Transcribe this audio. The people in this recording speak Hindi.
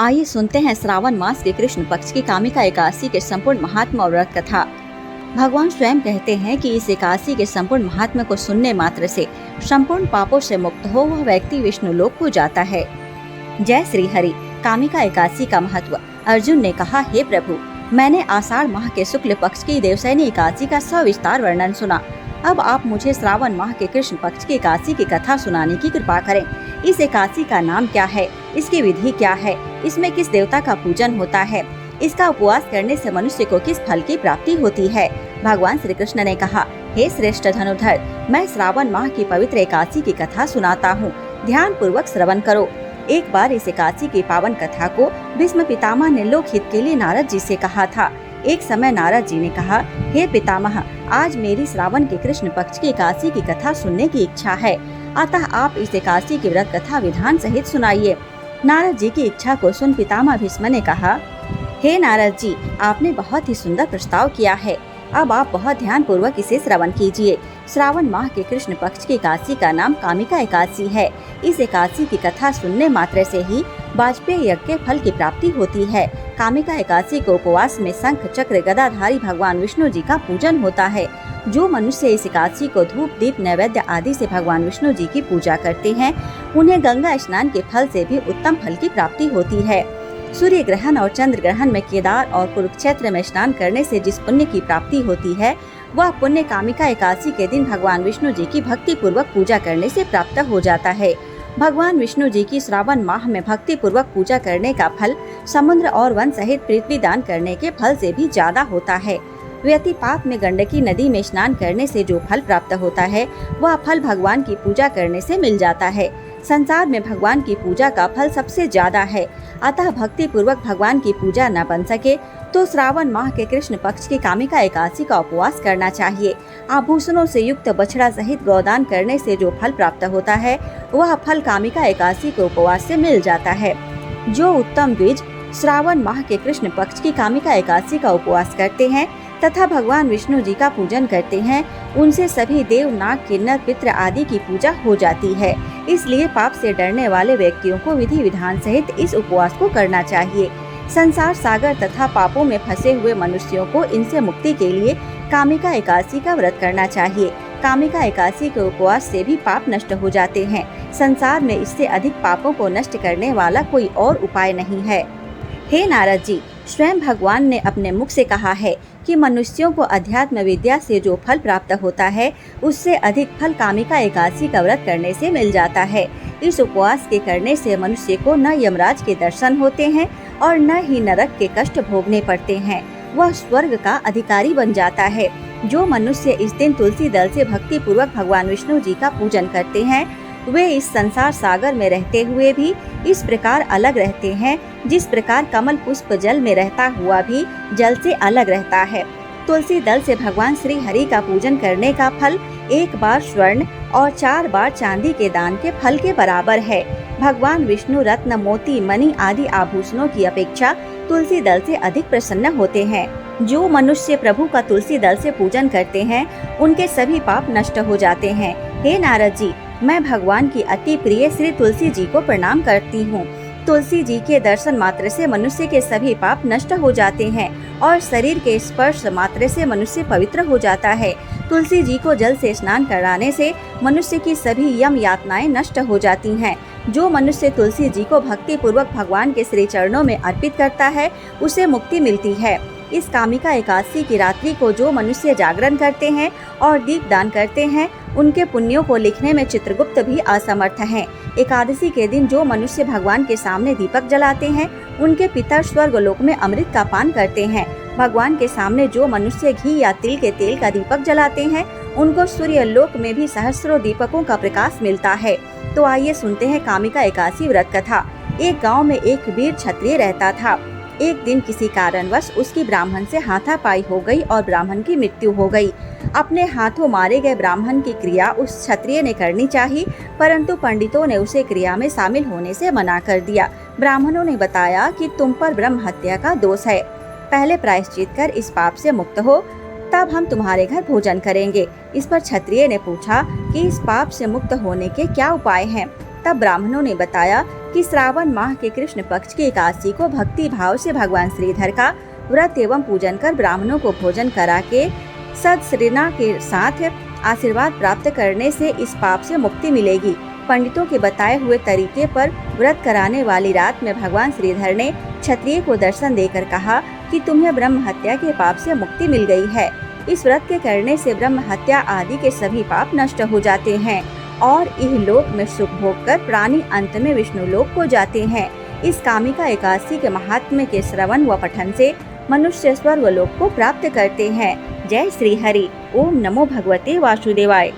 आइए सुनते हैं श्रावण मास के कृष्ण पक्ष की कामिका एकादशी के संपूर्ण महात्मा और व्रत कथा। भगवान स्वयं कहते हैं कि इस एकादशी के संपूर्ण महात्मा को सुनने मात्र से संपूर्ण पापों से मुक्त हो वह व्यक्ति विष्णु लोक को जाता है। जय श्री हरि। कामिका एकादशी का महत्व। अर्जुन ने कहा, हे प्रभु, मैंने आषाढ़ माह के शुक्ल पक्ष की देवशयनी एकादशी का सविस्तार वर्णन सुना। अब आप मुझे श्रावण माह के कृष्ण पक्ष की एकादशी की कथा सुनाने की कृपा करें। इस एकादशी का नाम क्या है, इसकी विधि क्या है, इसमें किस देवता का पूजन होता है, इसका उपवास करने से मनुष्य को किस फल की प्राप्ति होती है। भगवान श्री कृष्ण ने कहा, हे श्रेष्ठ धनुर्धर, मैं श्रावण माह की पवित्र एकादशी की कथा सुनाता हूँ, ध्यान पूर्वक श्रवण करो। एक बार इस एकादशी की पावन कथा को भीष्म पितामह ने लोकहित के लिए नारद जी से कहा था। एक समय नारद जी ने कहा, हे पितामह, आज मेरी श्रावण के कृष्ण पक्ष की एकादशी की कथा सुनने की इच्छा है, अतः आप इस एकादशी की व्रत कथा विधान सहित सुनाइए। नारद जी की इच्छा को सुन पितामह भीष्म ने कहा, हे नारद जी, आपने बहुत ही सुंदर प्रस्ताव किया है। अब आप बहुत ध्यान पूर्वक इसे श्रवण कीजिए। श्रावण माह के कृष्ण पक्ष की एकादशी का नाम कामिका एकादशी है। इस एकादशी की कथा सुनने मात्र से ही वाजपेय यज्ञ के फल की प्राप्ति होती है। कामिका एकादशी को उपवास में शंख चक्र गदाधारी भगवान विष्णु जी का पूजन होता है। जो मनुष्य इस एकादशी को धूप दीप नैवेद्य आदि से भगवान विष्णु जी की पूजा करते हैं, उन्हें गंगा स्नान के फल से भी उत्तम फल की प्राप्ति होती है। सूर्य ग्रहण और चंद्र ग्रहण में केदार और कुरुक्षेत्र में स्नान करने से जिस पुण्य की प्राप्ति होती है, वह पुण्य कामिका एकादशी के दिन भगवान विष्णु जी की भक्ति पूर्वक पूजा करने से प्राप्त हो जाता है। भगवान विष्णु जी की श्रावण माह में भक्ति पूर्वक पूजा करने का फल समुद्र और वन सहित पृथ्वी दान करने के फल से भी ज्यादा होता है। व्यतिपात में गंडकी नदी में स्नान करने से जो फल प्राप्त होता है, वह फल भगवान की पूजा करने से मिल जाता है। संसार में भगवान की पूजा का फल सबसे ज्यादा है, अतः भक्ति पूर्वक भगवान की पूजा न बन सके तो श्रावण माह के कृष्ण पक्ष की कामिका एकादशी का उपवास करना चाहिए। आभूषणों से युक्त बछड़ा सहित गौदान करने से जो फल प्राप्त होता है, वह फल कामिका एकादशी के उपवास से मिल जाता है। जो उत्तम द्विज श्रावण माह के कृष्ण पक्ष की कामिका एकादशी का उपवास करते हैं तथा भगवान विष्णु जी का पूजन करते हैं, उनसे सभी देव नाग किन्नर पितृ आदि की पूजा हो जाती है। इसलिए पाप से डरने वाले व्यक्तियों को विधि विधान सहित इस उपवास को करना चाहिए। संसार सागर तथा पापों में फंसे हुए मनुष्यों को इनसे मुक्ति के लिए कामिका एकादशी का व्रत करना चाहिए। कामिका एकादशी के उपवास से भी पाप नष्ट हो जाते हैं। संसार में इससे अधिक पापों को नष्ट करने वाला कोई और उपाय नहीं है। हे नारद जी, स्वयं भगवान ने अपने मुख से कहा है कि मनुष्यों को अध्यात्म विद्या से जो फल प्राप्त होता है, उससे अधिक फल कामिका एकादशी का व्रत करने से मिल जाता है। इस उपवास के करने से मनुष्य को न यमराज के दर्शन होते हैं और न ही नरक के कष्ट भोगने पड़ते हैं, वह स्वर्ग का अधिकारी बन जाता है। जो मनुष्य इस दिन तुलसी दल से भक्ति पूर्वक भगवान विष्णु जी का पूजन करते हैं, वे इस संसार सागर में रहते हुए भी इस प्रकार अलग रहते हैं, जिस प्रकार कमल पुष्प जल में रहता हुआ भी जल से अलग रहता है। तुलसी दल से भगवान श्री हरि का पूजन करने का फल 1 बार स्वर्ण और 4 बार चांदी के दान के फल के बराबर है। भगवान विष्णु रत्न मोती मणि आदि आभूषणों की अपेक्षा तुलसी दल से अधिक प्रसन्न होते हैं। जो मनुष्य प्रभु का तुलसी दल से पूजन करते हैं, उनके सभी पाप नष्ट हो जाते हैं। हे नारद जी, मैं भगवान की अति प्रिय श्री तुलसी जी को प्रणाम करती हूँ। तुलसी जी के दर्शन मात्र से मनुष्य के सभी पाप नष्ट हो जाते हैं और शरीर के स्पर्श मात्र से मनुष्य पवित्र हो जाता है। तुलसी जी को जल से स्नान कराने से मनुष्य की सभी यम यातनाएं नष्ट हो जाती हैं। जो मनुष्य तुलसी जी को भक्ति पूर्वक भगवान के श्री चरणों में अर्पित करता है, उसे मुक्ति मिलती है। इस कामिका एकादशी की रात्रि को जो मनुष्य जागरण करते हैं और दीप दान करते हैं, उनके पुण्यों को लिखने में चित्रगुप्त भी असमर्थ हैं। एकादशी के दिन जो मनुष्य भगवान के सामने दीपक जलाते हैं, उनके पितर स्वर्ग लोक में अमृत का पान करते हैं। भगवान के सामने जो मनुष्य घी या तिल के तेल का दीपक जलाते हैं, उनको सूर्य लोक में भी सहस्रों दीपकों का प्रकाश मिलता है। तो आइए सुनते हैं कामिका एकादशी व्रत कथा। एक गाँव में एक वीर क्षत्रिय रहता था। एक दिन किसी कारणवश उसकी ब्राह्मण से हाथापाई हो गई और ब्राह्मण की मृत्यु हो गई। अपने हाथों मारे गए ब्राह्मण की क्रिया उस क्षत्रिय ने करनी चाहिए, परंतु पंडितों ने उसे क्रिया में शामिल होने से मना कर दिया। ब्राह्मणों ने बताया कि तुम पर ब्रह्म हत्या का दोष है, पहले प्रायश्चित कर इस पाप से मुक्त हो, तब हम तुम्हारे घर भोजन करेंगे। इस पर क्षत्रिय ने पूछा कि इस पाप से मुक्त होने के क्या उपाय हैं। तब ब्राह्मणों ने बताया कि श्रावण माह के कृष्ण पक्ष की एकादशी को भक्ति भाव से भगवान श्रीधर का व्रत एवं पूजन कर ब्राह्मणों को भोजन करा के सदसृणा के साथ आशीर्वाद प्राप्त करने से इस पाप से मुक्ति मिलेगी। पंडितों के बताए हुए तरीके पर व्रत कराने वाली रात में भगवान श्रीधर ने क्षत्रिय को दर्शन देकर कहा कि तुम्हें ब्रह्म हत्या के पाप से मुक्ति मिल गई है। इस व्रत के करने से ब्रह्म हत्या आदि के सभी पाप नष्ट हो जाते हैं और इहलोक में सुख भोग कर प्राणी अंत में विष्णु लोक को जाते हैं। इस कामिका एकादशी के महात्म्य के श्रवण व पठन से मनुष्य स्वर्ग लोक को प्राप्त करते हैं। जय श्री हरि। ओम नमो भगवते वासुदेवाय।